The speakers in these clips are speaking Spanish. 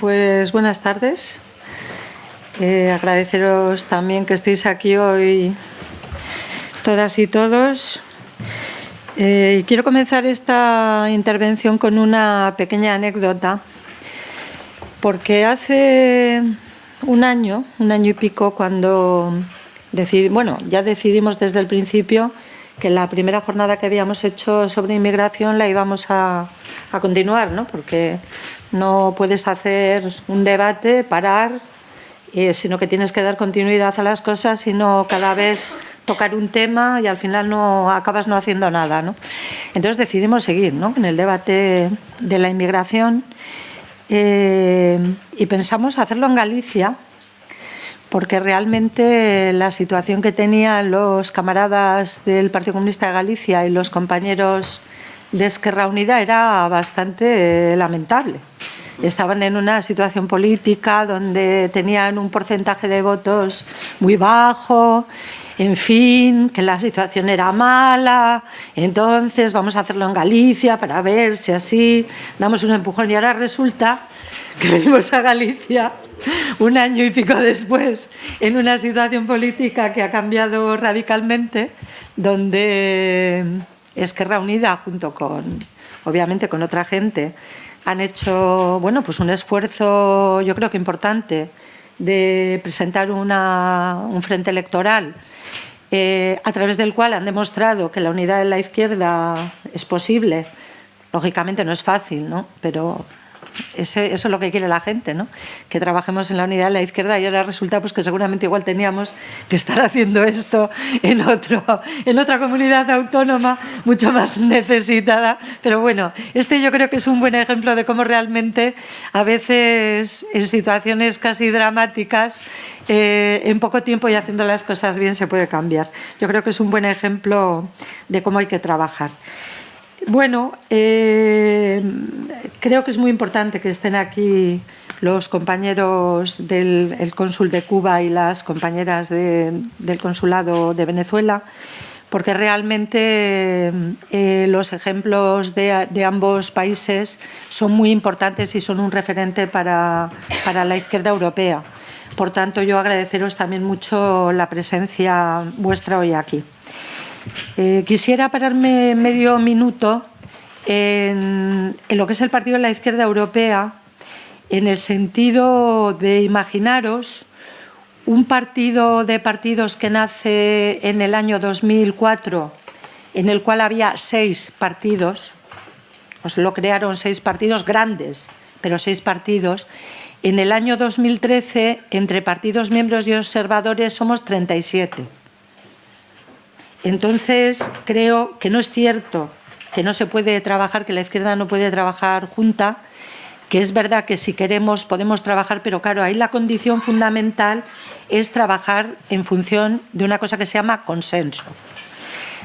Pues buenas tardes. Agradeceros también que estéis aquí hoy todas y todos. Quiero comenzar esta intervención con una pequeña anécdota, porque hace un año y pico, cuando ya decidimos desde el principio que la primera jornada que habíamos hecho sobre inmigración la íbamos a continuar, ¿no? Porque no puedes hacer un debate, parar, sino que tienes que dar continuidad a las cosas y no cada vez tocar un tema y al final acabas no haciendo nada, ¿no? Entonces decidimos seguir, ¿no?, en el debate de la inmigración y pensamos hacerlo en Galicia, porque realmente la situación que tenían los camaradas del Partido Comunista de Galicia y los compañeros de Esquerra Unida era bastante lamentable. Estaban en una situación política donde tenían un porcentaje de votos muy bajo, en fin, que la situación era mala, entonces vamos a hacerlo en Galicia para ver si así damos un empujón. Y ahora resulta que venimos a Galicia un año y pico después, en una situación política que ha cambiado radicalmente, donde Esquerra Unida, junto con, obviamente, con otra gente, han hecho un esfuerzo, yo creo que importante, de presentar un frente electoral a través del cual han demostrado que la unidad de la izquierda es posible. Lógicamente no es fácil, ¿no?, pero eso es lo que quiere la gente, ¿no?, que trabajemos en la unidad de la izquierda, y ahora resulta pues que seguramente igual teníamos que estar haciendo esto en otra comunidad autónoma mucho más necesitada. Pero bueno, yo creo que es un buen ejemplo de cómo realmente a veces en situaciones casi dramáticas, en poco tiempo y haciendo las cosas bien, se puede cambiar. Yo creo que es un buen ejemplo de cómo hay que trabajar. Bueno, creo que es muy importante que estén aquí los compañeros del cónsul de Cuba y las compañeras del consulado de Venezuela, porque realmente los ejemplos de ambos países son muy importantes y son un referente para la izquierda europea. Por tanto, yo agradeceros también mucho la presencia vuestra hoy aquí. Quisiera pararme medio minuto en lo que es el Partido de la Izquierda Europea, en el sentido de imaginaros un partido de partidos que nace en el año 2004, en el cual había 6 partidos, lo crearon 6 partidos grandes, pero 6 partidos. En el año 2013, entre partidos, miembros y observadores, somos 37. Entonces, creo que no es cierto que no se puede trabajar, que la izquierda no puede trabajar junta, que es verdad que si queremos podemos trabajar, pero claro, ahí la condición fundamental es trabajar en función de una cosa que se llama consenso.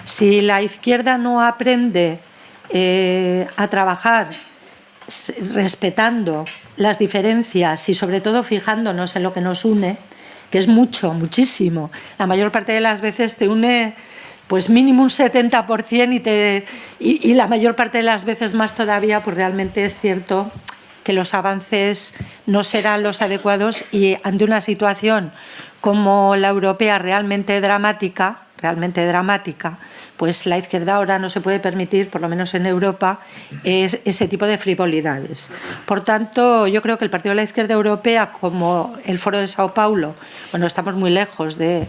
Si la izquierda no aprende a trabajar respetando las diferencias y sobre todo fijándonos en lo que nos une, que es muchísimo, la mayor parte de las veces te une pues mínimo un 70% y la mayor parte de las veces más todavía, pues realmente es cierto que los avances no serán los adecuados, y ante una situación como la europea realmente dramática, pues la izquierda ahora no se puede permitir, por lo menos en Europa, ese tipo de frivolidades. Por tanto, yo creo que el Partido de la Izquierda Europea, como el Foro de Sao Paulo, estamos muy lejos de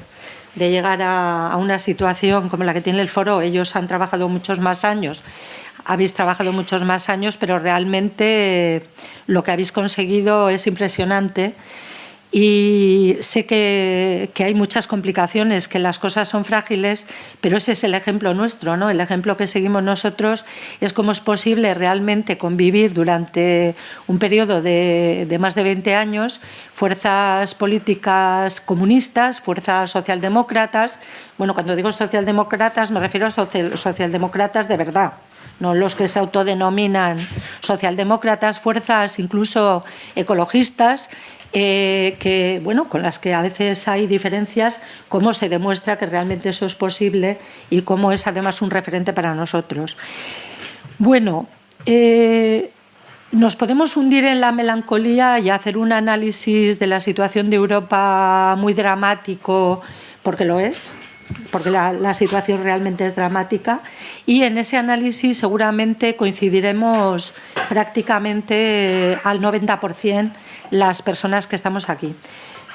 llegar a una situación como la que tiene el Foro. Ellos han trabajado muchos más años, habéis trabajado muchos más años, pero realmente lo que habéis conseguido es impresionante. Y sé que hay muchas complicaciones, que las cosas son frágiles, pero ese es el ejemplo nuestro, ¿no? El ejemplo que seguimos nosotros es cómo es posible realmente convivir durante un periodo de más de 20 años fuerzas políticas comunistas, fuerzas socialdemócratas. Cuando digo socialdemócratas me refiero a socialdemócratas de verdad, no los que se autodenominan socialdemócratas, fuerzas incluso ecologistas, con las que a veces hay diferencias, cómo se demuestra que realmente eso es posible y cómo es además un referente para nosotros. Nos podemos hundir en la melancolía y hacer un análisis de la situación de Europa muy dramático, porque lo es, porque la situación realmente es dramática, y en ese análisis seguramente coincidiremos prácticamente al 90% las personas que estamos aquí.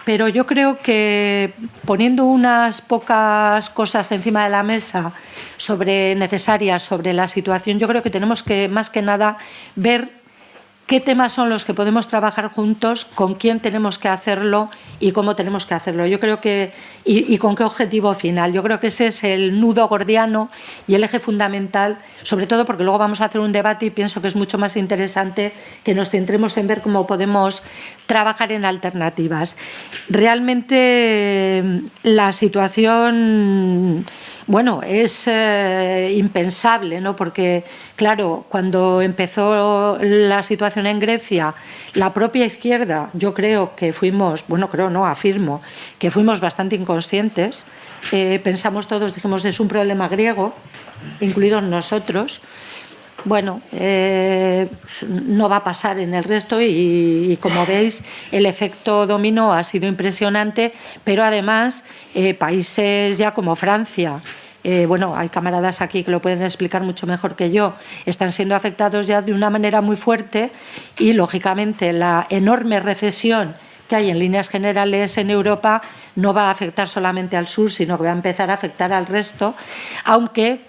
Pero yo creo que poniendo unas pocas cosas encima de la mesa necesarias sobre la situación, yo creo que tenemos que, más que nada, ver qué temas son los que podemos trabajar juntos, con quién tenemos que hacerlo y cómo tenemos que hacerlo. Yo creo que, y con qué objetivo final. Yo creo que ese es el nudo gordiano y el eje fundamental, sobre todo porque luego vamos a hacer un debate y pienso que es mucho más interesante que nos centremos en ver cómo podemos trabajar en alternativas. Realmente la situación, bueno, es impensable, ¿no? Porque, claro, cuando empezó la situación en Grecia, la propia izquierda, yo creo que fuimos, bueno, creo no, afirmo, que fuimos bastante inconscientes. Pensamos todos, dijimos, es un problema griego, incluidos nosotros. Bueno, no va a pasar en el resto y como veis el efecto dominó ha sido impresionante, pero además países ya como Francia, bueno, hay camaradas aquí que lo pueden explicar mucho mejor que yo, están siendo afectados ya de una manera muy fuerte y lógicamente la enorme recesión que hay en líneas generales en Europa no va a afectar solamente al sur, sino que va a empezar a afectar al resto, aunque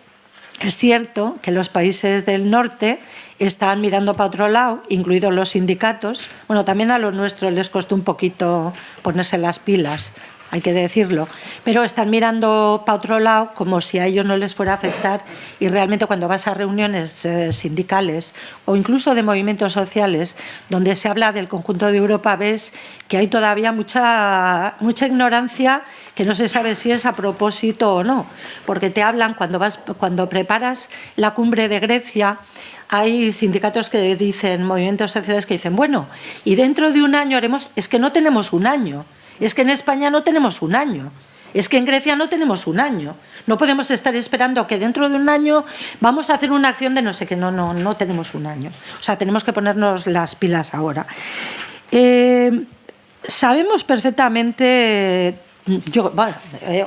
es cierto que los países del norte están mirando para otro lado, incluidos los sindicatos. Bueno, también a los nuestros les costó un poquito ponerse las pilas, hay que decirlo, pero están mirando para otro lado como si a ellos no les fuera a afectar y realmente cuando vas a reuniones sindicales o incluso de movimientos sociales donde se habla del conjunto de Europa ves que hay todavía mucha ignorancia que no se sabe si es a propósito o no, porque te hablan cuando preparas la cumbre de Grecia. Hay sindicatos que dicen, movimientos sociales que dicen, bueno, y dentro de un año haremos, es que no tenemos un año. Es que en España no tenemos un año, es que en Grecia no tenemos un año. No podemos estar esperando que dentro de un año vamos a hacer una acción de no sé qué, no tenemos un año. O sea, tenemos que ponernos las pilas ahora. Sabemos perfectamente,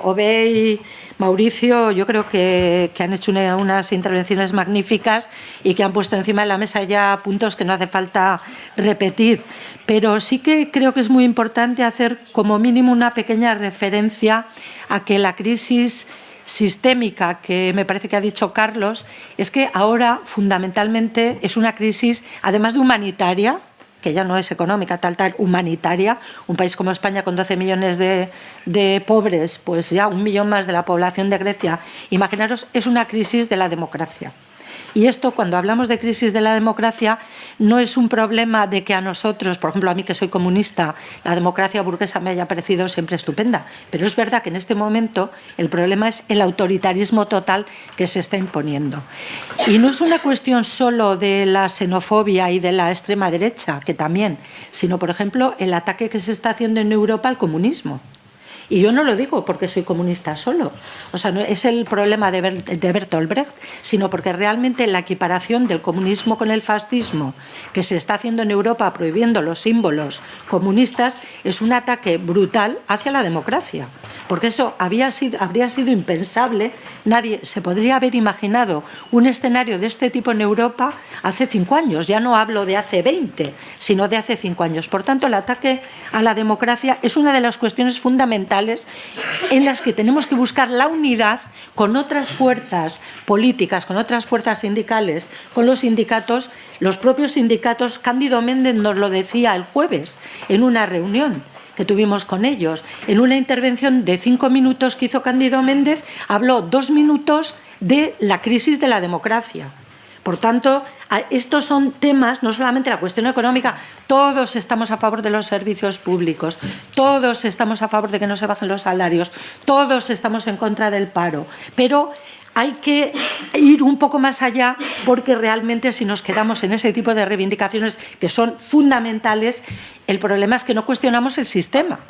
Obey, Mauricio, yo creo que han hecho unas intervenciones magníficas y que han puesto encima de la mesa ya puntos que no hace falta repetir. Pero sí que creo que es muy importante hacer como mínimo una pequeña referencia a que la crisis sistémica que me parece que ha dicho Carlos es que ahora fundamentalmente es una crisis, además de humanitaria, que ya no es económica, humanitaria. Un país como España con 12 millones de pobres, pues ya 1 millón más de la población de Grecia. Imaginaros, es una crisis de la democracia. Y esto, cuando hablamos de crisis de la democracia, no es un problema de que a nosotros, por ejemplo, a mí que soy comunista, la democracia burguesa me haya parecido siempre estupenda. Pero es verdad que en este momento el problema es el autoritarismo total que se está imponiendo. Y no es una cuestión solo de la xenofobia y de la extrema derecha, que también, sino, por ejemplo, el ataque que se está haciendo en Europa al comunismo. Y yo no lo digo porque soy comunista solo, o sea, no es el problema de Bertolt Brecht, sino porque realmente la equiparación del comunismo con el fascismo que se está haciendo en Europa prohibiendo los símbolos comunistas es un ataque brutal hacia la democracia, porque eso habría sido impensable. Nadie se podría haber imaginado un escenario de este tipo en Europa hace 5 años, ya no hablo de hace 20, sino de hace 5 años. Por tanto, el ataque a la democracia es una de las cuestiones fundamentales en las que tenemos que buscar la unidad con otras fuerzas políticas, con otras fuerzas sindicales, con los sindicatos. Los propios sindicatos, Cándido Méndez nos lo decía el jueves en una reunión que tuvimos con ellos. En una intervención de 5 minutos que hizo Cándido Méndez, habló 2 minutos de la crisis de la democracia. Por tanto, estos son temas, no solamente la cuestión económica, todos estamos a favor de los servicios públicos, todos estamos a favor de que no se bajen los salarios, todos estamos en contra del paro, pero hay que ir un poco más allá porque realmente si nos quedamos en ese tipo de reivindicaciones que son fundamentales, el problema es que no cuestionamos el sistema.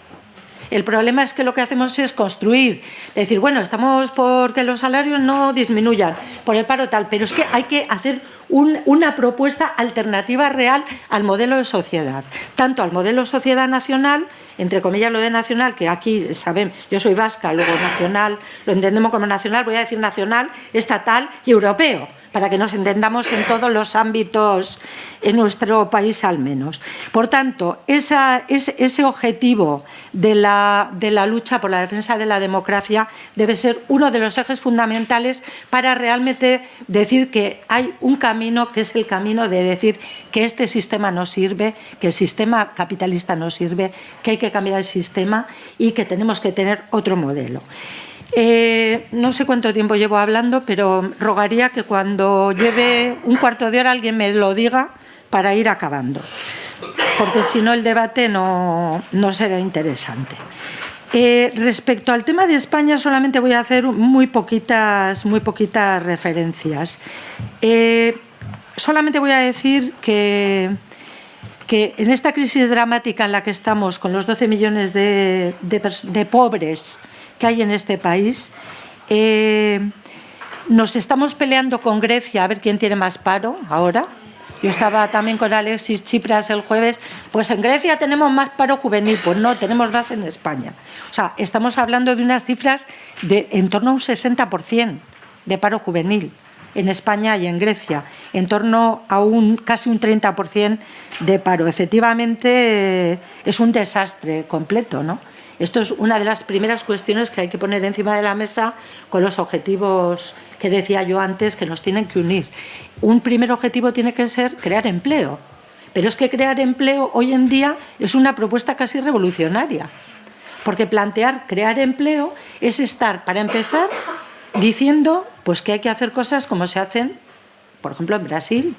El problema es que lo que hacemos es construir, decir, bueno, estamos porque los salarios no disminuyan, por el paro tal, pero es que hay que hacer una propuesta alternativa real al modelo de sociedad, tanto al modelo sociedad nacional, entre comillas lo de nacional, que aquí saben, yo soy vasca, luego nacional, lo entendemos como nacional, voy a decir nacional, estatal y europeo, para que nos entendamos en todos los ámbitos en nuestro país al menos. Por tanto, ese objetivo de la lucha por la defensa de la democracia debe ser uno de los ejes fundamentales para realmente decir que hay un camino que es el camino de decir que este sistema no sirve, que el sistema capitalista no sirve, que hay que cambiar el sistema y que tenemos que tener otro modelo. No sé cuánto tiempo llevo hablando, pero rogaría que cuando lleve un cuarto de hora alguien me lo diga para ir acabando, porque si no el debate no será interesante. Respecto al tema de España solamente voy a hacer muy poquitas referencias. Solamente voy a decir que en esta crisis dramática en la que estamos, con los 12 millones de pobres que hay en este país, nos estamos peleando con Grecia a ver quién tiene más paro ahora. Yo estaba también con Alexis Tsipras el jueves, pues en Grecia tenemos más paro juvenil, pues no, tenemos más en España. O sea, estamos hablando de unas cifras de en torno a un 60% de paro juvenil en España y en Grecia, en torno a casi un 30% de paro. Efectivamente, es un desastre completo, ¿no? Esto es una de las primeras cuestiones que hay que poner encima de la mesa con los objetivos que decía yo antes que nos tienen que unir. Un primer objetivo tiene que ser crear empleo, pero es que crear empleo hoy en día es una propuesta casi revolucionaria, porque crear empleo es estar, para empezar, diciendo pues que hay que hacer cosas como se hacen, por ejemplo, en Brasil.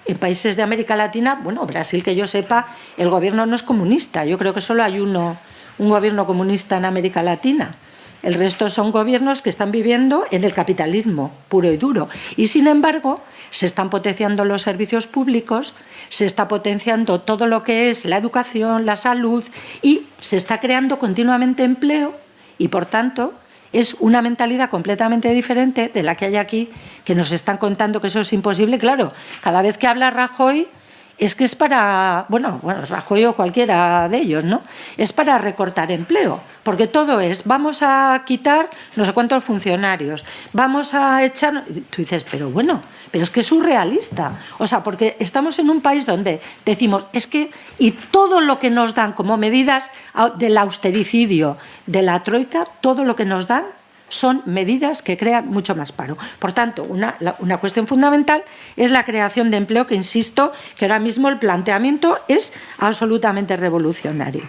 En países de América Latina, bueno, Brasil, que yo sepa, el gobierno no es comunista. Yo creo que solo hay un gobierno comunista en América Latina. El resto son gobiernos que están viviendo en el capitalismo puro y duro. Y, sin embargo, se están potenciando los servicios públicos, se está potenciando todo lo que es la educación, la salud, y se está creando continuamente empleo y, por tanto, es una mentalidad completamente diferente de la que hay aquí, que nos están contando que eso es imposible. Claro, cada vez que habla Rajoy, es que es para, bueno, Rajoy o cualquiera de ellos, ¿no? Es para recortar empleo, porque todo es, vamos a quitar no sé cuántos funcionarios, vamos a echar... Tú dices, pero bueno, pero es que es surrealista. O sea, porque estamos en un país donde decimos, es que, y todo lo que nos dan como medidas del austericidio, de la troika, todo lo que nos dan son medidas que crean mucho más paro. Por tanto, una cuestión fundamental es la creación de empleo, que insisto, que ahora mismo el planteamiento es absolutamente revolucionario.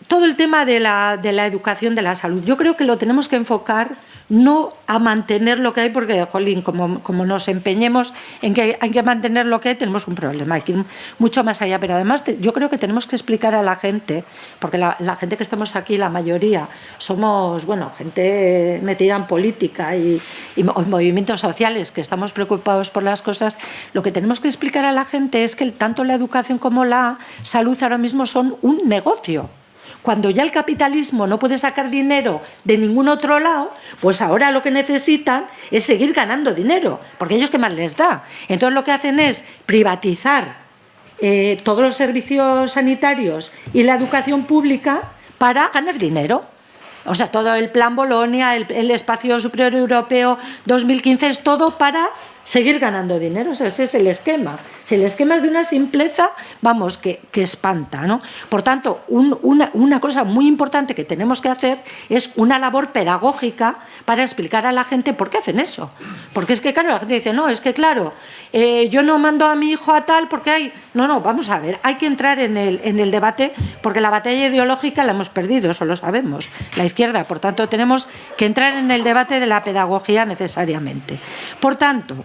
Todo el tema de la educación, de la salud, yo creo que lo tenemos que enfocar no a mantener lo que hay, porque, jolín, como nos empeñemos en que hay que mantener lo que hay, tenemos un problema, hay que ir mucho más allá. Pero además yo creo que tenemos que explicar a la gente, porque la gente que estamos aquí, la mayoría, somos, bueno, gente metida en política y movimientos sociales, que estamos preocupados por las cosas. Lo que tenemos que explicar a la gente es que tanto la educación como la salud ahora mismo son un negocio. Cuando ya el capitalismo no puede sacar dinero de ningún otro lado, pues ahora lo que necesitan es seguir ganando dinero, porque ellos qué más les da. Entonces lo que hacen es privatizar todos los servicios sanitarios y la educación pública para ganar dinero. O sea, todo el plan Bolonia, el Espacio Superior Europeo 2015 es todo para seguir ganando dinero. O sea, ese es el esquema. Si el esquema es de una simpleza, vamos, que espanta, ¿no? Por tanto, una cosa muy importante que tenemos que hacer es una labor pedagógica para explicar a la gente por qué hacen eso. Porque es que, claro, la gente dice, no, es que, claro, yo no mando a mi hijo a tal porque hay... No, vamos a ver, hay que entrar en el debate, porque la batalla ideológica la hemos perdido, eso lo sabemos, la izquierda. Por tanto, tenemos que entrar en el debate de la pedagogía necesariamente. Por tanto,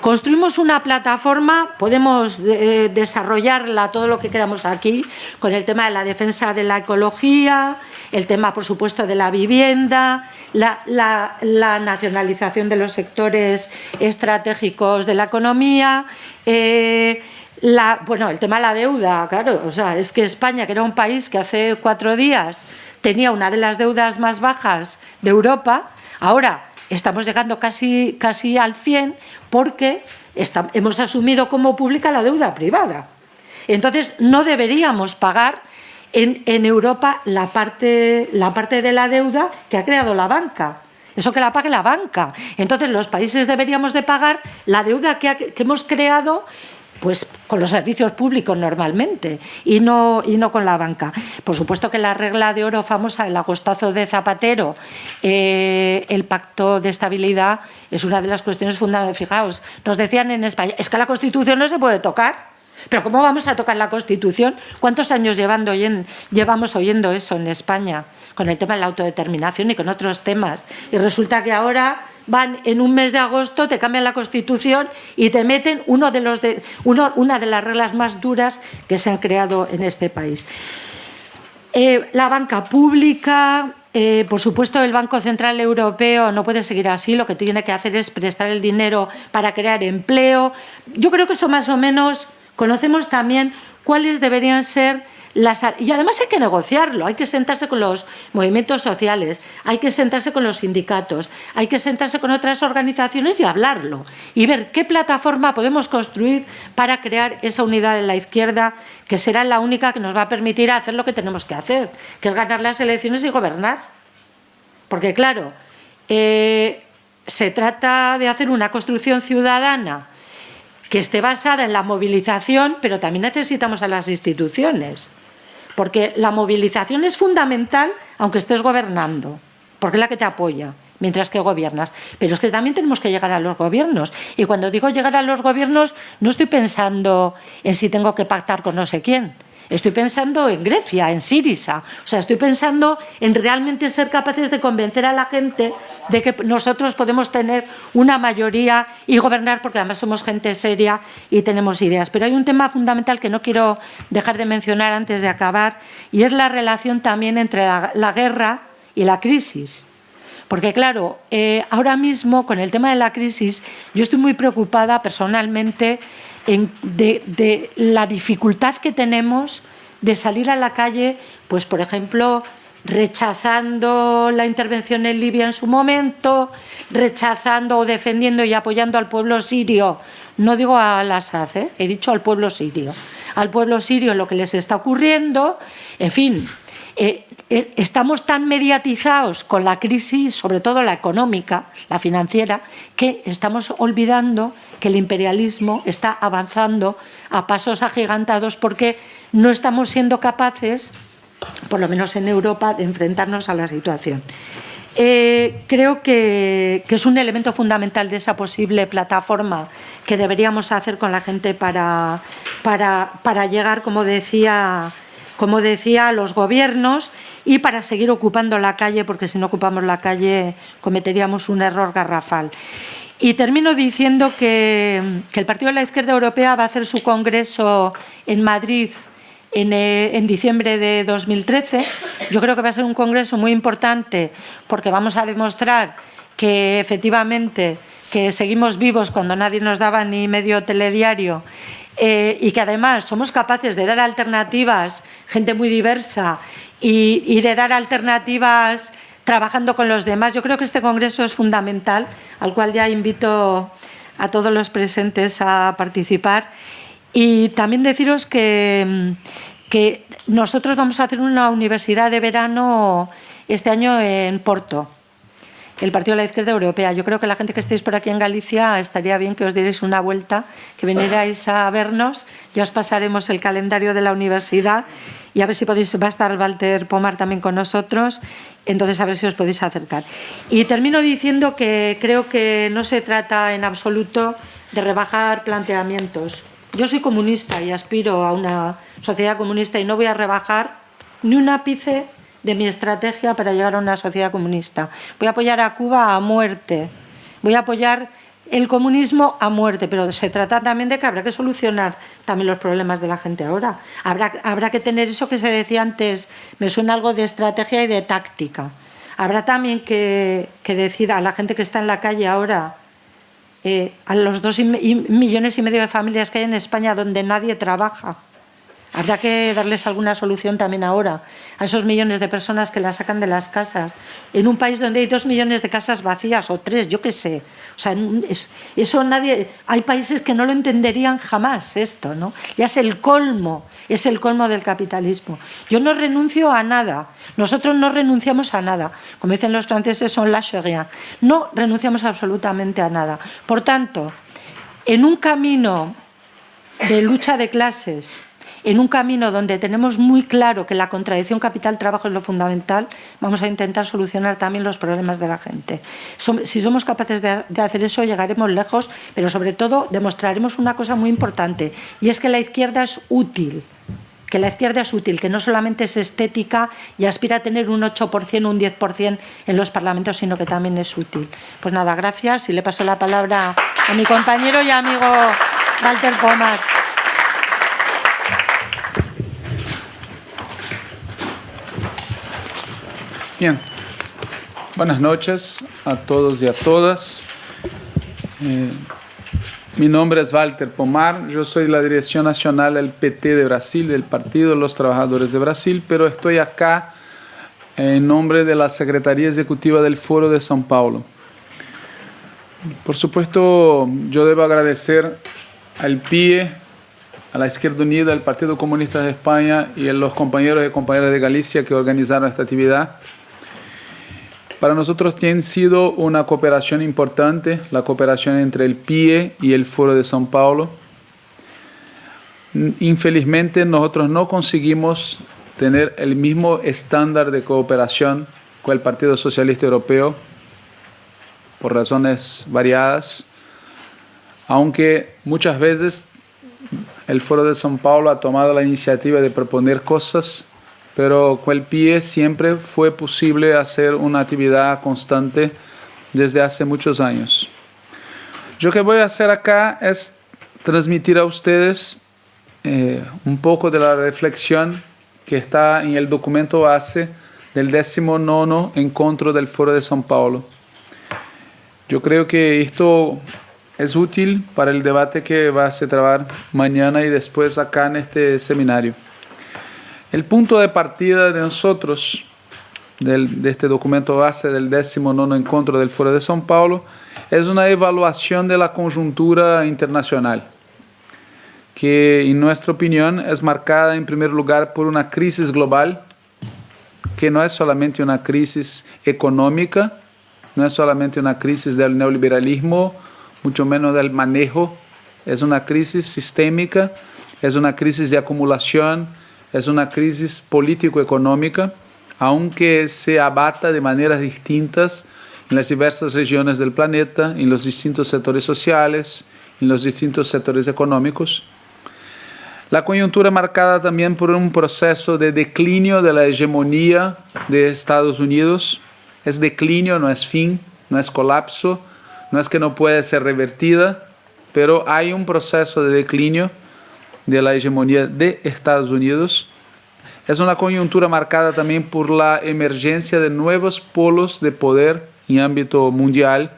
construimos una plataforma, podemos desarrollarla todo lo que queramos aquí, con el tema de la defensa de la ecología, el tema, por supuesto, de la vivienda, la nacionalización de los sectores estratégicos de la economía, Bueno, el tema de la deuda, claro, o sea, es que España, que era un país que hace 4 días tenía una de las deudas más bajas de Europa, ahora estamos llegando casi al 100 porque hemos asumido como pública la deuda privada. Entonces, no deberíamos pagar en Europa la parte de la deuda que ha creado la banca. Eso que la pague la banca. Entonces, los países deberíamos de pagar la deuda que hemos creado, pues con los servicios públicos normalmente y no con la banca. Por supuesto que la regla de oro famosa, el agostazo de Zapatero, el pacto de estabilidad, es una de las cuestiones fundamentales. Fijaos, nos decían en España, es que la Constitución no se puede tocar. Pero ¿cómo vamos a tocar la Constitución? ¿Cuántos años llevamos oyendo eso en España con el tema de la autodeterminación y con otros temas? Y resulta que ahora van en un mes de agosto, te cambian la Constitución y te meten una de las reglas más duras que se han creado en este país. La banca pública, por supuesto, el Banco Central Europeo no puede seguir así. Lo que tiene que hacer es prestar el dinero para crear empleo. Yo creo que eso más o menos conocemos también cuáles deberían ser las... Y además hay que negociarlo, hay que sentarse con los movimientos sociales, hay que sentarse con los sindicatos, hay que sentarse con otras organizaciones y hablarlo y ver qué plataforma podemos construir para crear esa unidad de la izquierda que será la única que nos va a permitir hacer lo que tenemos que hacer, que es ganar las elecciones y gobernar. Porque claro, se trata de hacer una construcción ciudadana que esté basada en la movilización, pero también necesitamos a las instituciones, porque la movilización es fundamental aunque estés gobernando, porque es la que te apoya mientras que gobiernas. Pero es que también tenemos que llegar a los gobiernos, y cuando digo llegar a los gobiernos no estoy pensando en si tengo que pactar con no sé quién. Estoy pensando en Grecia, en Syriza. O sea, estoy pensando en realmente ser capaces de convencer a la gente de que nosotros podemos tener una mayoría y gobernar, porque además somos gente seria y tenemos ideas. Pero hay un tema fundamental que no quiero dejar de mencionar antes de acabar, y es la relación también entre la guerra y la crisis. Porque claro, ahora mismo con el tema de la crisis yo estoy muy preocupada personalmente de la dificultad que tenemos de salir a la calle, pues por ejemplo, rechazando la intervención en Libia en su momento, rechazando o defendiendo y apoyando al pueblo sirio. No digo al Assad, he dicho al pueblo sirio. Al pueblo sirio lo que les está ocurriendo, en fin. Estamos tan mediatizados con la crisis, sobre todo la económica, la financiera, que estamos olvidando que el imperialismo está avanzando a pasos agigantados porque no estamos siendo capaces, por lo menos en Europa, de enfrentarnos a la situación. Creo que es un elemento fundamental de esa posible plataforma que deberíamos hacer con la gente para llegar, como decía, a los gobiernos, y para seguir ocupando la calle, porque si no ocupamos la calle cometeríamos un error garrafal. Y termino diciendo que el Partido de la Izquierda Europea va a hacer su congreso en Madrid en diciembre de 2013. Yo creo que va a ser un congreso muy importante porque vamos a demostrar que efectivamente que seguimos vivos cuando nadie nos daba ni medio telediario, y que además somos capaces de dar alternativas, gente muy diversa, y de dar alternativas trabajando con los demás. Yo creo que este congreso es fundamental, al cual ya invito a todos los presentes a participar. Y también deciros que nosotros vamos a hacer una universidad de verano este año en Porto, el Partido de la Izquierda Europea. Yo creo que la gente que estéis por aquí en Galicia estaría bien que os dierais una vuelta, que vinierais a vernos. Ya os pasaremos el calendario de la universidad y a ver si podéis, va a estar Walter Pomar también con nosotros, entonces a ver si os podéis acercar. Y termino diciendo que creo que no se trata en absoluto de rebajar planteamientos. Yo soy comunista y aspiro a una sociedad comunista y no voy a rebajar ni un ápice de mi estrategia para llegar a una sociedad comunista. Voy a apoyar a Cuba a muerte, voy a apoyar el comunismo a muerte, pero se trata también de que habrá que solucionar también los problemas de la gente ahora. Habrá que tener eso que se decía antes, me suena algo de estrategia y de táctica. Habrá también que decir a la gente que está en la calle ahora a los 2,5 millones de familias que hay en España donde nadie trabaja. Habrá que darles alguna solución también ahora a esos millones de personas que las sacan de las casas. En un país donde hay 2 millones de casas vacías o 3, yo qué sé. O sea, eso nadie. Hay países que no lo entenderían jamás esto, ¿no? Ya es el colmo del capitalismo. Yo no renuncio a nada. Nosotros no renunciamos a nada. Como dicen los franceses, son lâche rien. No renunciamos absolutamente a nada. Por tanto, en un camino de lucha de clases, en un camino donde tenemos muy claro que la contradicción capital-trabajo es lo fundamental, vamos a intentar solucionar también los problemas de la gente. Si somos capaces de hacer eso, llegaremos lejos, pero sobre todo demostraremos una cosa muy importante, y es que la izquierda es útil. Que la izquierda es útil, que no solamente es estética y aspira a tener un 8% o un 10% en los parlamentos, sino que también es útil. Pues nada, gracias, y le paso la palabra a mi compañero y amigo Walter Pomar. Bien, buenas noches a todos y a todas. Mi nombre es Walter Pomar, yo soy de la Dirección Nacional del PT de Brasil, del Partido de los Trabajadores de Brasil, pero estoy acá en nombre de la Secretaría Ejecutiva del Foro de São Paulo. Por supuesto, yo debo agradecer al PIE, a la Izquierda Unida, al Partido Comunista de España y a los compañeros y compañeras de Galicia que organizaron esta actividad. Para nosotros tiene sido una cooperación importante, la cooperación entre el PIE y el Foro de São Paulo. Infelizmente, nosotros no conseguimos tener el mismo estándar de cooperación con el Partido Socialista Europeo, por razones variadas, aunque muchas veces el Foro de São Paulo ha tomado la iniciativa de proponer cosas, pero con el PIE siempre fue posible hacer una actividad constante desde hace muchos años. Yo que voy a hacer acá es transmitir a ustedes un poco de la reflexión que está en el documento base del 19º encuentro del Foro de São Paulo. Yo creo que esto es útil para el debate que va a se trabar mañana y después acá en este seminario. El punto de partida de nosotros, de este documento base del 19º encuentro del Foro de São Paulo, es una evaluación de la coyuntura internacional, que en nuestra opinión es marcada en primer lugar por una crisis global, que no es solamente una crisis económica, no es solamente una crisis del neoliberalismo, mucho menos del manejo, es una crisis sistémica, es una crisis de acumulación, es una crisis político-económica, aunque se abata de maneras distintas en las diversas regiones del planeta, en los distintos sectores sociales, en los distintos sectores económicos. La coyuntura marcada también por un proceso de declinio de la hegemonía de Estados Unidos. Es declinio, no es fin, no es colapso, no es que no puede ser revertida, pero hay un proceso de declinio de la hegemonía de Estados Unidos. Es una coyuntura marcada también por la emergencia de nuevos polos de poder en ámbito mundial.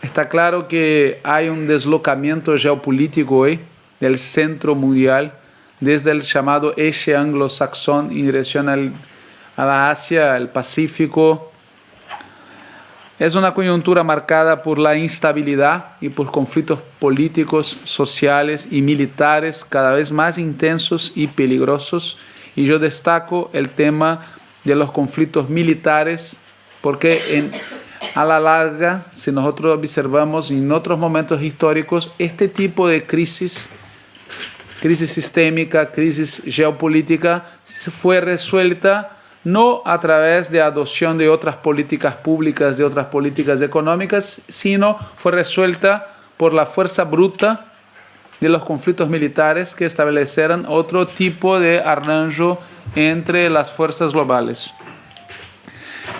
Está claro que hay un deslocamiento geopolítico hoy del centro mundial, desde el llamado eje anglo-saxón en dirección a la Asia, al Pacífico. Es una coyuntura marcada por la instabilidad y por conflictos políticos, sociales y militares cada vez más intensos y peligrosos. Y yo destaco el tema de los conflictos militares porque a la larga, si nosotros observamos en otros momentos históricos, este tipo de crisis sistémica, crisis geopolítica, fue resuelta no a través de adopción de otras políticas públicas, de otras políticas económicas, sino fue resuelta por la fuerza bruta de los conflictos militares que establecieron otro tipo de arrangio entre las fuerzas globales.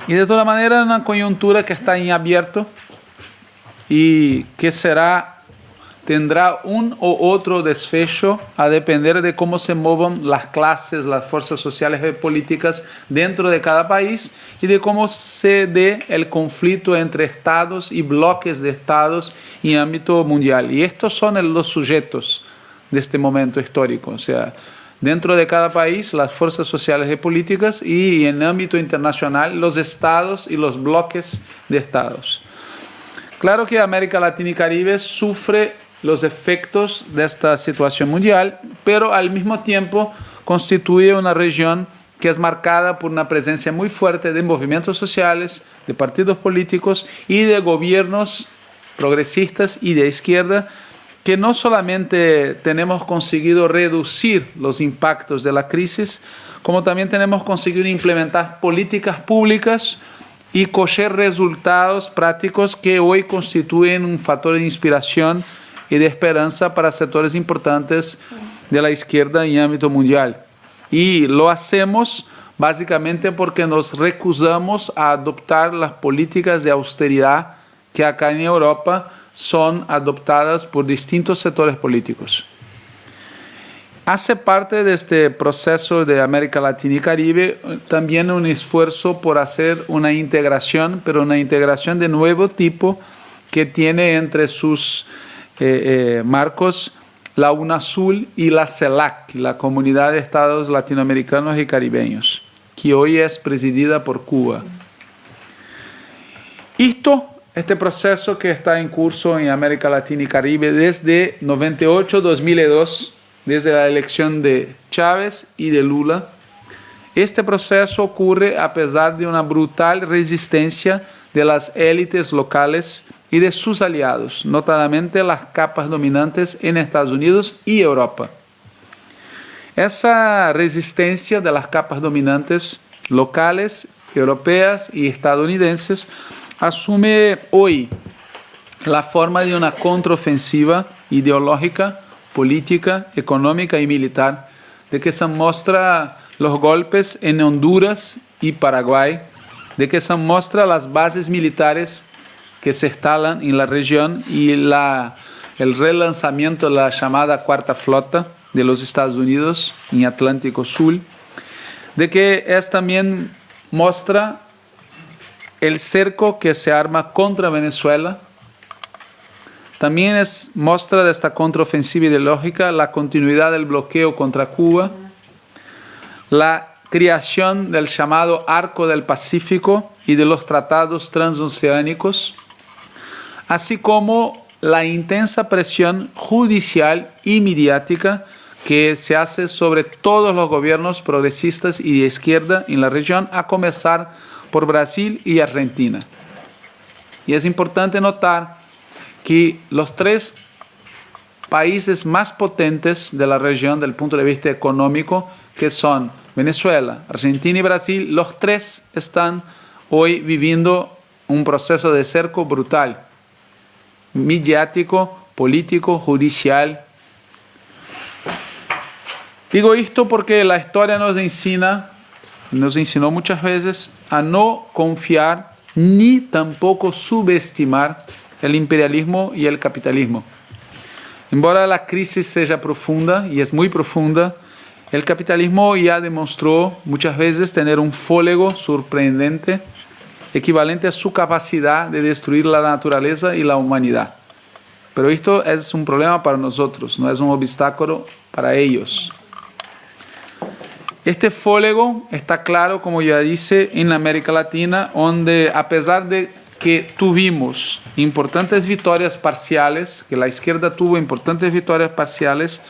Y de todas maneras, una coyuntura que está en abierto y que será tendrá un o otro desfecho a depender de cómo se muevan las clases, las fuerzas sociales y políticas dentro de cada país y de cómo se dé el conflicto entre estados y bloques de estados en ámbito mundial. Y estos son los sujetos de este momento histórico, o sea, dentro de cada país las fuerzas sociales y políticas y en ámbito internacional los estados y los bloques de estados. Claro que América Latina y Caribe sufre los efectos de esta situación mundial, pero al mismo tiempo constituye una región que es marcada por una presencia muy fuerte de movimientos sociales, de partidos políticos y de gobiernos progresistas y de izquierda, que no solamente tenemos conseguido reducir los impactos de la crisis, como también tenemos conseguido implementar políticas públicas y coger resultados prácticos que hoy constituyen un factor de inspiración y de esperanza para sectores importantes de la izquierda en ámbito mundial. Y lo hacemos básicamente porque nos recusamos a adoptar las políticas de austeridad que acá en Europa son adoptadas por distintos sectores políticos. Hace parte de este proceso de América Latina y Caribe también un esfuerzo por hacer una integración, pero una integración de nuevo tipo que tiene entre sus marcos la UNASUL y la CELAC, la Comunidad de Estados Latinoamericanos y Caribeños, que hoy es presidida por Cuba. Este proceso que está en curso en América Latina y Caribe desde 98-2002, desde la elección de Chávez y de Lula, este proceso ocurre a pesar de una brutal resistencia de las élites locales y de sus aliados, notadamente las capas dominantes en Estados Unidos y Europa. Esa resistencia de las capas dominantes locales, europeas y estadounidenses asume hoy la forma de una contraofensiva ideológica, política, económica y militar, de que se muestra los golpes en Honduras y Paraguay, de que se muestra las bases militares que se instalan en la región y el relanzamiento de la llamada Cuarta Flota de los Estados Unidos en Atlántico Sur, de que es también muestra el cerco que se arma contra Venezuela. También es muestra de esta contraofensiva ideológica la continuidad del bloqueo contra Cuba, la creación del llamado Arco del Pacífico y de los tratados transoceánicos, así como la intensa presión judicial y mediática que se hace sobre todos los gobiernos progresistas y de izquierda en la región, a comenzar por Brasil y Argentina. Y es importante notar que los tres países más potentes de la región desde el punto de vista económico, que son Venezuela, Argentina y Brasil, los tres están hoy viviendo un proceso de cerco brutal, mediático, político, judicial. Digo esto porque la historia nos enseñó muchas veces a no confiar ni tampoco subestimar el imperialismo y el capitalismo. Embora la crisis sea profunda, y es muy profunda, el capitalismo ya demostró muchas veces tener un fuego sorprendente, equivalente a su capacidad de destruir la naturaleza y la humanidad. Pero esto es un problema para nosotros, no es un obstáculo para ellos. Este fuego está claro, como ya dice, en América Latina, donde a pesar de que tuvimos importantes victorias parciales, que la izquierda tuvo importantes victorias parciales,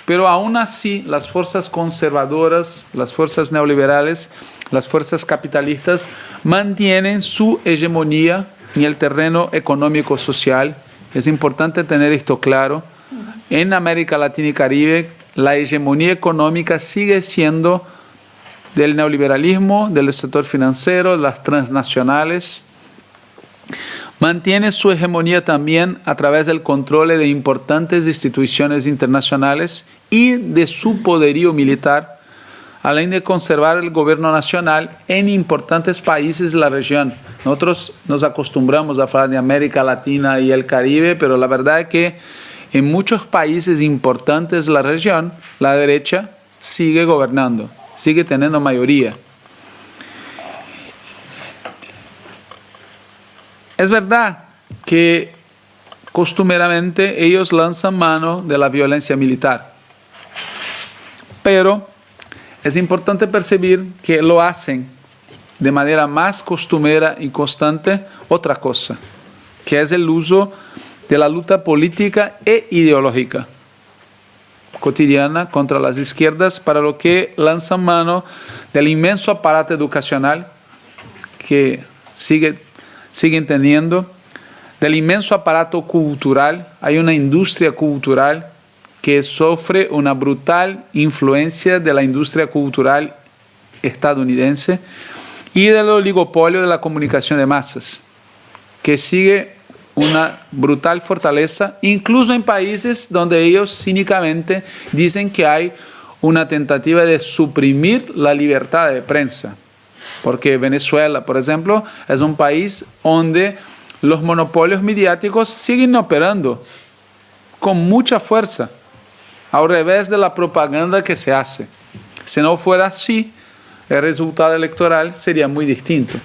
pero aún así las fuerzas conservadoras, las fuerzas neoliberales, las fuerzas capitalistas mantienen su hegemonía en el terreno económico-social. Es importante tener esto claro. En América Latina y Caribe, la hegemonía económica sigue siendo del neoliberalismo, del sector financiero, las transnacionales. Mantiene su hegemonía también a través del control de importantes instituciones internacionales y de su poderío militar, além de conservar el gobierno nacional en importantes países de la región. Nosotros nos acostumbramos a hablar de América Latina y el Caribe, pero la verdad es que en muchos países importantes de la región, la derecha sigue gobernando, sigue teniendo mayoría. Es verdad que costumeramente ellos lanzan mano de la violencia militar, pero es importante percibir que lo hacen de manera más costumera y constante otra cosa, que es el uso de la lucha política e ideológica cotidiana contra las izquierdas, para lo que lanzan mano del inmenso aparato educacional que siguen teniendo, del inmenso aparato cultural. Hay una industria cultural que sufre una brutal influencia de la industria cultural estadounidense y del oligopolio de la comunicación de masas, que sigue una brutal fortaleza, incluso en países donde ellos cínicamente dicen que hay una tentativa de suprimir la libertad de prensa. Porque Venezuela, por ejemplo, es un país donde los monopolios mediáticos siguen operando con mucha fuerza, al revés de la propaganda que se hace. Si no fuera así, el resultado electoral sería muy distinto.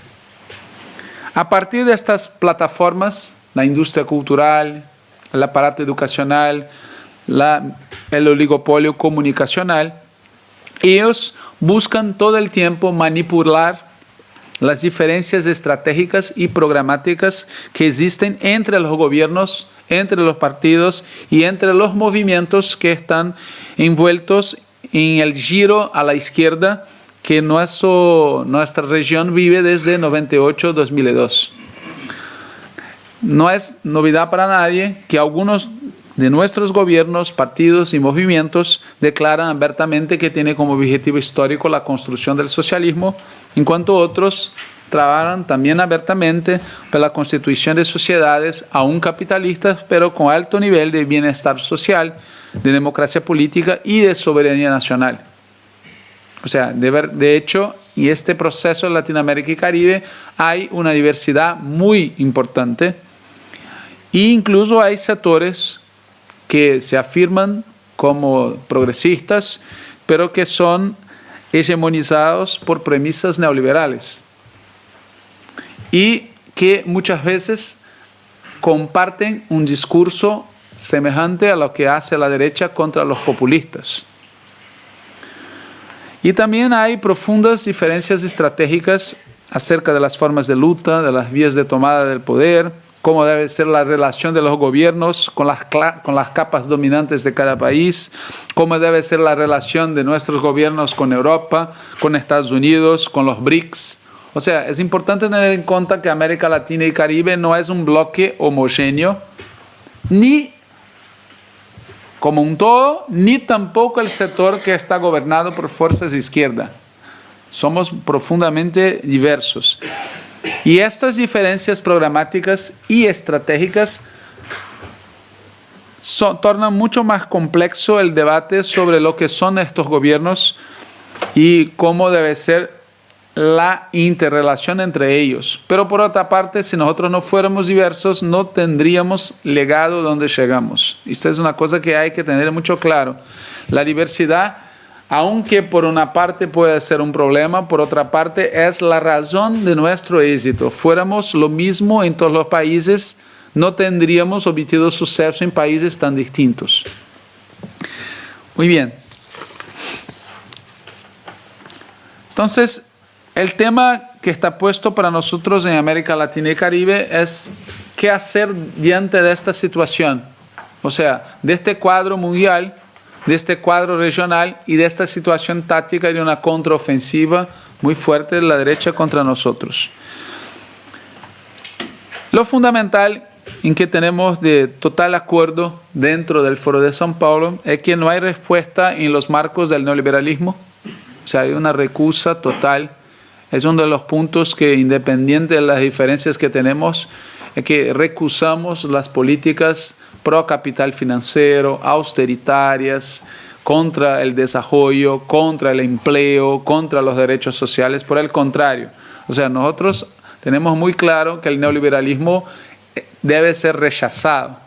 A partir de estas plataformas, la industria cultural, el aparato educacional, el oligopolio comunicacional, ellos buscan todo el tiempo manipular las diferencias estratégicas y programáticas que existen entre los gobiernos, entre los partidos y entre los movimientos que están envueltos en el giro a la izquierda que nuestra región vive desde 98-2002. No es novedad para nadie que algunos de nuestros gobiernos, partidos y movimientos declaran abiertamente que tiene como objetivo histórico la construcción del socialismo, en cuanto otros trabajan también abiertamente por la constitución de sociedades aún capitalistas, pero con alto nivel de bienestar social, de democracia política y de soberanía nacional. O sea, de hecho, en este proceso de Latinoamérica y Caribe hay una diversidad muy importante. E incluso hay sectores que se afirman como progresistas, pero que son hegemonizados por premisas neoliberales y que muchas veces comparten un discurso semejante a lo que hace la derecha contra los populistas. Y también hay profundas diferencias estratégicas acerca de las formas de lucha, de las vías de tomada del poder, cómo debe ser la relación de los gobiernos con las capas dominantes de cada país, cómo debe ser la relación de nuestros gobiernos con Europa, con Estados Unidos, con los BRICS. O sea, es importante tener en cuenta que América Latina y Caribe no es un bloque homogéneo, ni como un todo, ni tampoco el sector que está gobernado por fuerzas de izquierda. Somos profundamente diversos. Y estas diferencias programáticas y estratégicas tornan mucho más complejo el debate sobre lo que son estos gobiernos y cómo debe ser la interrelación entre ellos. Pero por otra parte, si nosotros no fuéramos diversos, no tendríamos legado donde llegamos. Esta es una cosa que hay que tener mucho claro. La diversidad, aunque por una parte puede ser un problema, por otra parte es la razón de nuestro éxito. Fuéramos lo mismo en todos los países, no tendríamos obtenido suceso en países tan distintos. Muy bien. Entonces, el tema que está puesto para nosotros en América Latina y Caribe es qué hacer diante de esta situación. O sea, de este cuadro mundial, de este cuadro regional y de esta situación táctica de una contraofensiva muy fuerte de la derecha contra nosotros. Lo fundamental en que tenemos de total acuerdo dentro del Foro de São Paulo es que no hay respuesta en los marcos del neoliberalismo. O sea, hay una recusa total. Es uno de los puntos que, independiente de las diferencias que tenemos, es que recusamos las políticas pro capital financiero, austeritarias, contra el desarrollo, contra el empleo, contra los derechos sociales. Por el contrario, o sea, nosotros tenemos muy claro que el neoliberalismo debe ser rechazado,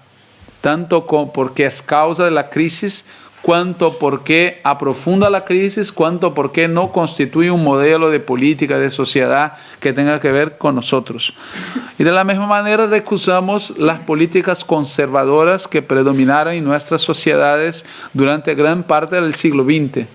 tanto porque es causa de la crisis, cuanto porque aprofunda la crisis, cuanto porque no constituye un modelo de política, de sociedad que tenga que ver con nosotros. Y de la misma manera recusamos las políticas conservadoras que predominaron en nuestras sociedades durante gran parte del siglo XX.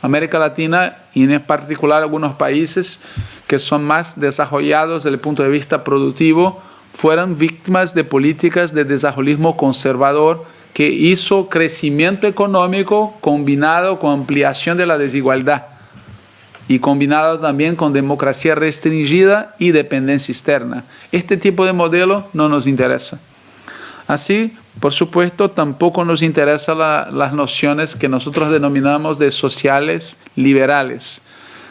América Latina, y en particular algunos países que son más desarrollados desde el punto de vista productivo, fueron víctimas de políticas de desarrollismo conservador que hizo crecimiento económico combinado con ampliación de la desigualdad y combinado también con democracia restringida y dependencia externa. Este tipo de modelo no nos interesa. Así, por supuesto, tampoco nos interesan las nociones que nosotros denominamos de sociales liberales,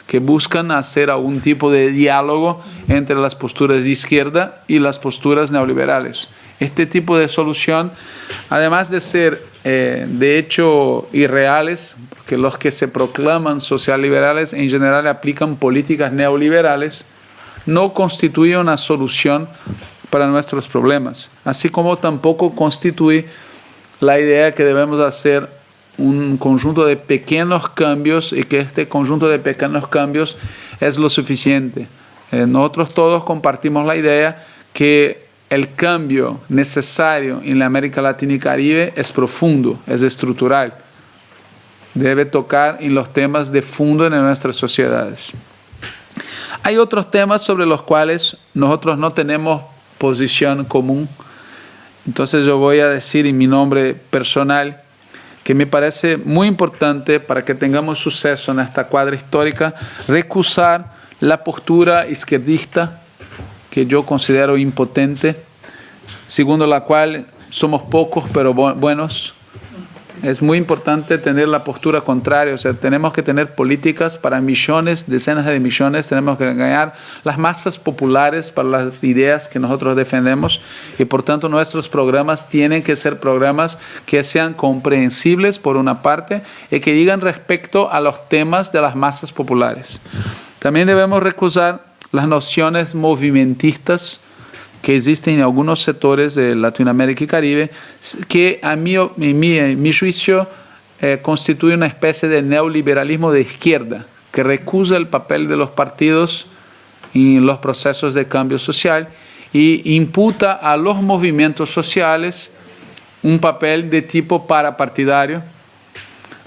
que buscan hacer algún tipo de diálogo entre las posturas de izquierda y las posturas neoliberales. Este tipo de solución, además de ser de hecho irreales, porque los que se proclaman socialliberales en general aplican políticas neoliberales, no constituye una solución para nuestros problemas, así como tampoco constituye la idea que debemos hacer un conjunto de pequeños cambios y que este conjunto de pequeños cambios es lo suficiente. Nosotros todos compartimos la idea que el cambio necesario en la América Latina y Caribe es profundo, es estructural. Debe tocar en los temas de fondo en nuestras sociedades. Hay otros temas sobre los cuales nosotros no tenemos posición común. Entonces yo voy a decir en mi nombre personal que me parece muy importante para que tengamos suceso en esta cuadra histórica, recusar la postura izquierdista que yo considero impotente, segundo la cual somos pocos pero buenos. Es muy importante tener la postura contraria, o sea, tenemos que tener políticas para millones, decenas de millones, tenemos que engañar las masas populares para las ideas que nosotros defendemos y por tanto nuestros programas tienen que ser programas que sean comprensibles por una parte y que digan respecto a los temas de las masas populares. También debemos recusar las nociones movimentistas que existen en algunos sectores de Latinoamérica y Caribe, que en mi juicio constituye una especie de neoliberalismo de izquierda, que recusa el papel de los partidos en los procesos de cambio social y imputa a los movimientos sociales un papel de tipo parapartidario,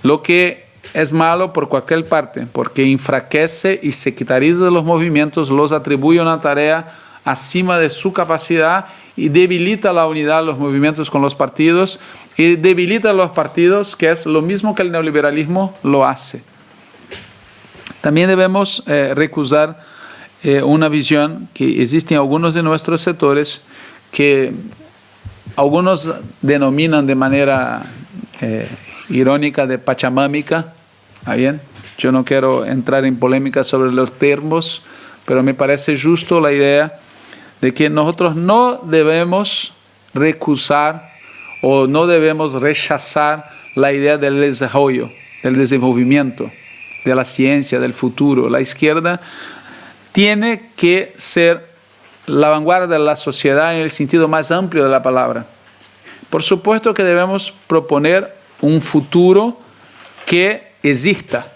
lo que es malo por cualquier parte, porque enfraquece y sectariza los movimientos, los atribuye una tarea acima de su capacidad y debilita la unidad de los movimientos con los partidos y debilita a los partidos, que es lo mismo que el neoliberalismo lo hace. También debemos recusar una visión que existe en algunos de nuestros sectores, que algunos denominan de manera irónica de pachamámica. ¿Está bien? Yo no quiero entrar en polémica sobre los términos, pero me parece justo la idea de que nosotros no debemos recusar o no debemos rechazar la idea del desarrollo, del desenvolvimiento, de la ciencia, del futuro. La izquierda tiene que ser la vanguardia de la sociedad en el sentido más amplio de la palabra. Por supuesto que debemos proponer un futuro que exista,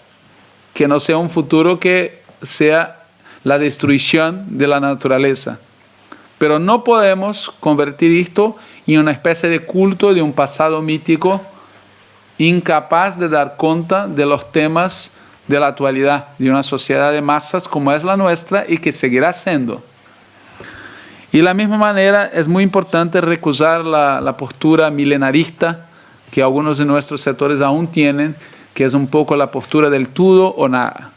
que no sea un futuro que sea la destrucción de la naturaleza. Pero no podemos convertir esto en una especie de culto de un pasado mítico incapaz de dar cuenta de los temas de la actualidad, de una sociedad de masas como es la nuestra y que seguirá siendo. Y de la misma manera es muy importante recusar la postura milenarista que algunos de nuestros sectores aún tienen, que es un poco la postura del todo o nada.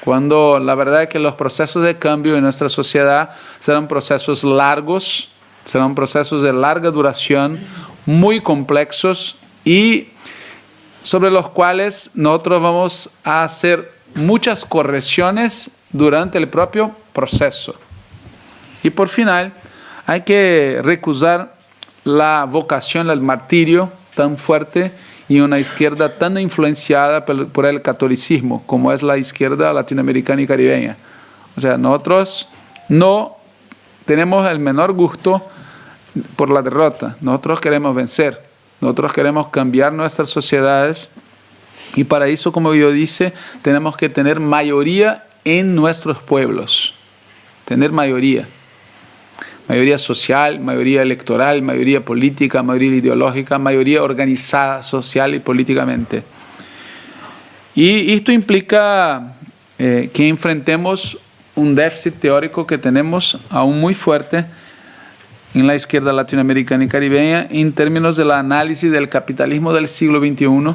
Cuando la verdad es que los procesos de cambio en nuestra sociedad serán procesos largos, serán procesos de larga duración, muy complejos y sobre los cuales nosotros vamos a hacer muchas correcciones durante el propio proceso. Y por final, hay que recusar la vocación al martirio tan fuerte y una izquierda tan influenciada por el catolicismo como es la izquierda latinoamericana y caribeña. O sea, nosotros no tenemos el menor gusto por la derrota, nosotros queremos vencer, nosotros queremos cambiar nuestras sociedades y para eso, como yo dice, tenemos que tener mayoría en nuestros pueblos, tener mayoría social, mayoría electoral, mayoría política, mayoría ideológica, mayoría organizada social y políticamente. Y esto implica que enfrentemos un déficit teórico que tenemos aún muy fuerte en la izquierda latinoamericana y caribeña en términos del análisis del capitalismo del siglo XXI.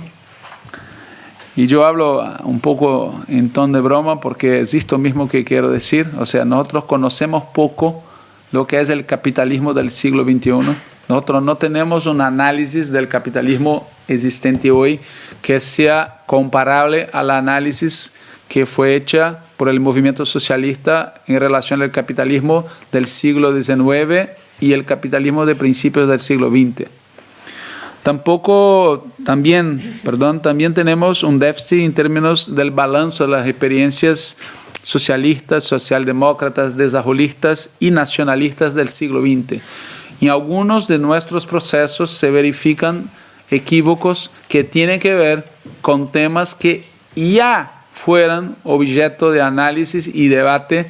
Y yo hablo un poco en tono de broma porque es esto mismo que quiero decir. O sea, nosotros conocemos poco lo que es el capitalismo del siglo XXI. Nosotros no tenemos un análisis del capitalismo existente hoy que sea comparable al análisis que fue hecha por el movimiento socialista en relación al capitalismo del siglo XIX y el capitalismo de principios del siglo XX. También tenemos un déficit en términos del balance de las experiencias socialistas, socialdemócratas, desarrollistas y nacionalistas del siglo XX. En algunos de nuestros procesos se verifican equívocos que tienen que ver con temas que ya fueran objeto de análisis y debate,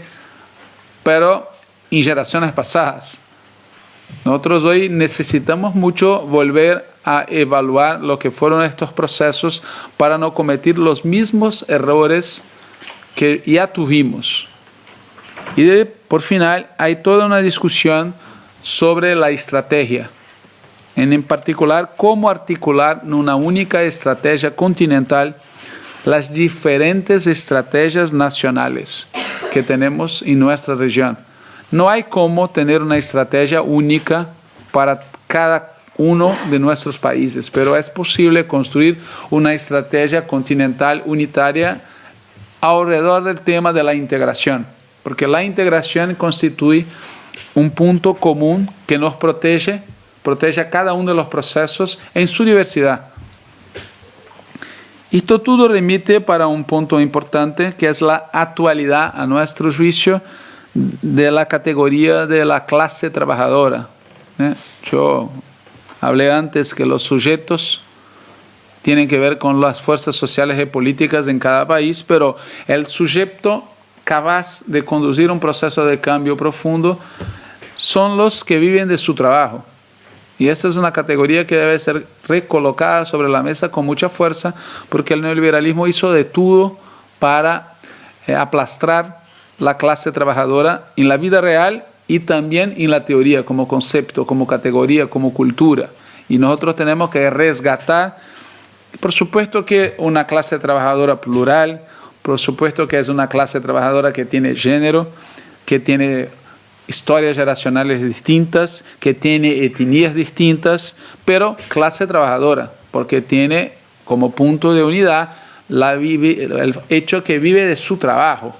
pero en generaciones pasadas. Nosotros hoy necesitamos mucho volver a evaluar lo que fueron estos procesos para no cometer los mismos errores que ya tuvimos. Y por final hay toda una discusión sobre la estrategia, en particular cómo articular en una única estrategia continental las diferentes estrategias nacionales que tenemos en nuestra región. No hay cómo tener una estrategia única para cada uno de nuestros países, pero es posible construir una estrategia continental unitaria alrededor del tema de la integración, porque la integración constituye un punto común que nos protege a cada uno de los procesos en su diversidad. Esto todo remite para un punto importante que es la actualidad, a nuestro juicio, de la categoría de la clase trabajadora. Yo hablé antes que los sujetos tienen que ver con las fuerzas sociales y políticas en cada país, pero el sujeto capaz de conducir un proceso de cambio profundo son los que viven de su trabajo. Y esta es una categoría que debe ser recolocada sobre la mesa con mucha fuerza, porque el neoliberalismo hizo de todo para aplastar la clase trabajadora en la vida real y también en la teoría, como concepto, como categoría, como cultura. Y nosotros tenemos que resgatar, por supuesto que una clase trabajadora plural, por supuesto que es una clase trabajadora que tiene género, que tiene historias generacionales distintas, que tiene etnias distintas, pero clase trabajadora, porque tiene como punto de unidad el hecho que vive de su trabajo.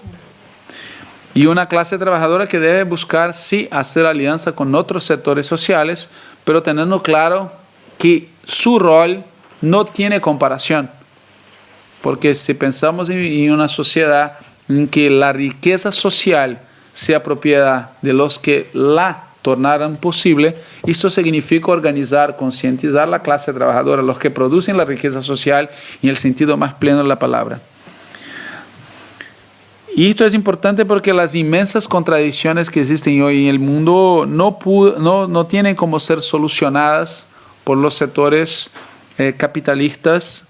Y una clase trabajadora que debe buscar, sí, hacer alianza con otros sectores sociales, pero teniendo claro que su rol no tiene comparación. Porque si pensamos en una sociedad en que la riqueza social sea propiedad de los que la tornaran posible, esto significa organizar, concientizar la clase trabajadora, los que producen la riqueza social en el sentido más pleno de la palabra. Y esto es importante porque las inmensas contradicciones que existen hoy en el mundo no tienen como ser solucionadas por los sectores capitalistas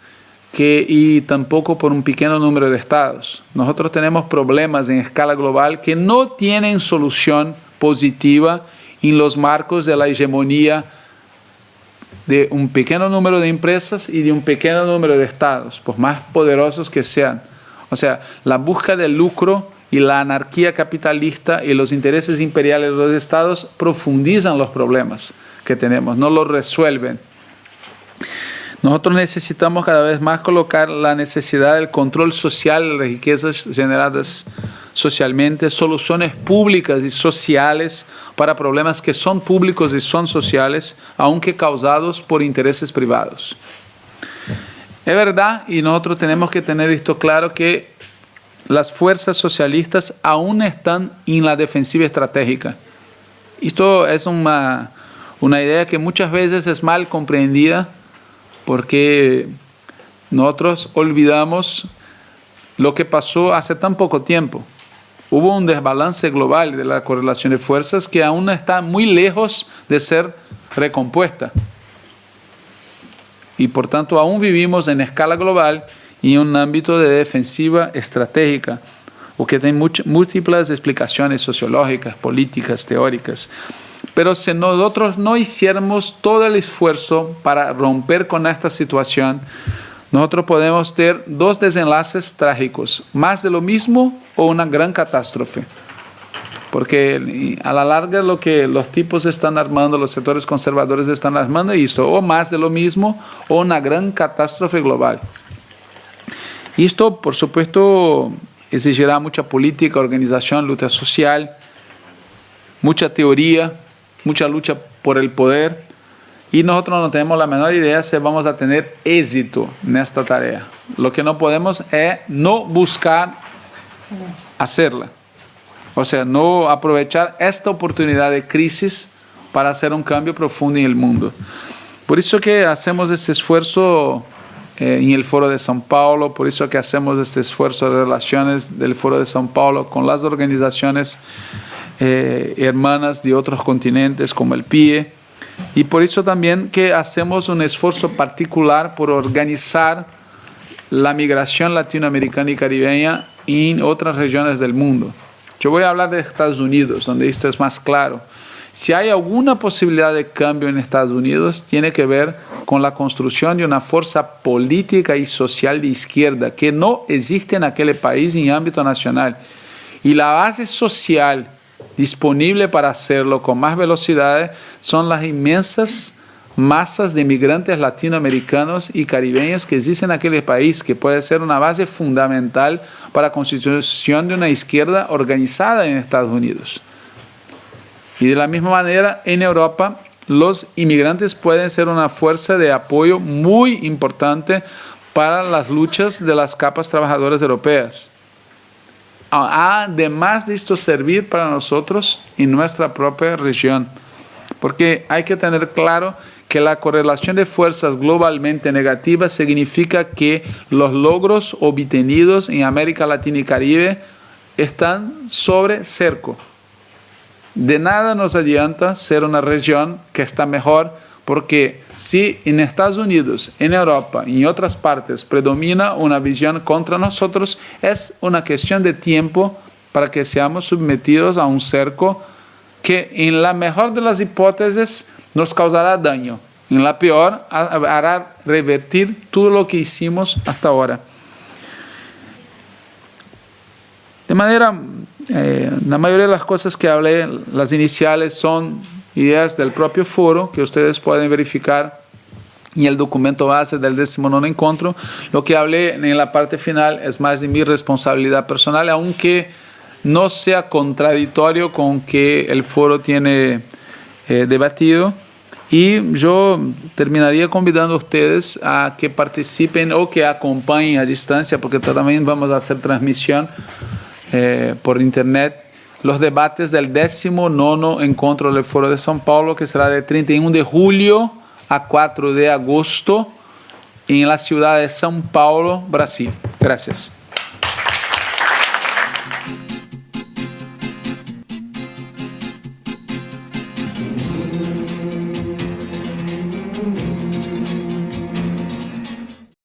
y tampoco por un pequeño número de estados. Nosotros tenemos problemas en escala global que no tienen solución positiva en los marcos de la hegemonía de un pequeño número de empresas y de un pequeño número de estados, por más poderosos que sean. O sea, la búsqueda del lucro y la anarquía capitalista y los intereses imperiales de los estados profundizan los problemas que tenemos, no los resuelven. Nosotros necesitamos cada vez más colocar la necesidad del control social de las riquezas generadas socialmente, soluciones públicas y sociales para problemas que son públicos y son sociales, aunque causados por intereses privados. Es verdad, y nosotros tenemos que tener esto claro, que las fuerzas socialistas aún están en la defensiva estratégica. Esto es un Una idea que muchas veces es mal comprendida porque nosotros olvidamos lo que pasó hace tan poco tiempo. Hubo un desbalance global de la correlación de fuerzas que aún está muy lejos de ser recompuesta. Y por tanto aún vivimos en escala global y en un ámbito de defensiva estratégica, o que tiene múltiples explicaciones sociológicas, políticas, teóricas. Pero si nosotros no hiciéramos todo el esfuerzo para romper con esta situación, nosotros podemos tener dos desenlaces trágicos: más de lo mismo o una gran catástrofe. Porque a la larga lo que los tipos están armando, los sectores conservadores están armando es esto: o más de lo mismo o una gran catástrofe global. Y esto, por supuesto, exigirá mucha política, organización, lucha social, mucha teoría, mucha lucha por el poder. Y nosotros no tenemos la menor idea si vamos a tener éxito en esta tarea. Lo que no podemos es no buscar hacerla. O sea, no aprovechar esta oportunidad de crisis para hacer un cambio profundo en el mundo. Por eso que hacemos este esfuerzo en el Foro de São Paulo, por eso que hacemos este esfuerzo de relaciones del Foro de São Paulo con las organizaciones hermanas de otros continentes como el PIE, y por eso también que hacemos un esfuerzo particular por organizar la migración latinoamericana y caribeña en otras regiones del mundo. Yo voy a hablar de Estados Unidos, donde esto es más claro. Si hay alguna posibilidad de cambio en Estados Unidos, tiene que ver con la construcción de una fuerza política y social de izquierda que no existe en aquel país en ámbito nacional. Y la base social disponible para hacerlo con más velocidad son las inmensas masas de migrantes latinoamericanos y caribeños que existen en aquel país, que puede ser una base fundamental para la constitución de una izquierda organizada en Estados Unidos. Y de la misma manera, en Europa, los inmigrantes pueden ser una fuerza de apoyo muy importante para las luchas de las capas trabajadoras europeas. Además de esto, servir para nosotros en nuestra propia región. Porque hay que tener claro que la correlación de fuerzas globalmente negativa significa que los logros obtenidos en América Latina y Caribe están sobre cerco. De nada nos adianta ser una región que está mejor, porque si en Estados Unidos, en Europa y en otras partes predomina una visión contra nosotros, es una cuestión de tiempo para que seamos sometidos a un cerco que en la mejor de las hipótesis nos causará daño, en la peor hará revertir todo lo que hicimos hasta ahora. De manera, la mayoría de las cosas que hablé, las iniciales, son ideas del propio foro que ustedes pueden verificar en el documento base del 19º encuentro. Lo que hablé en la parte final es más de mi responsabilidad personal, aunque no sea contradictorio con que el foro tiene debatido. Y yo terminaría convidando a ustedes a que participen o que acompañen a distancia, porque también vamos a hacer transmisión por internet, los debates del 19º encuentro del Foro de São Paulo, que será de 31 de julio a 4 de agosto en la ciudad de São Paulo, Brasil. Gracias.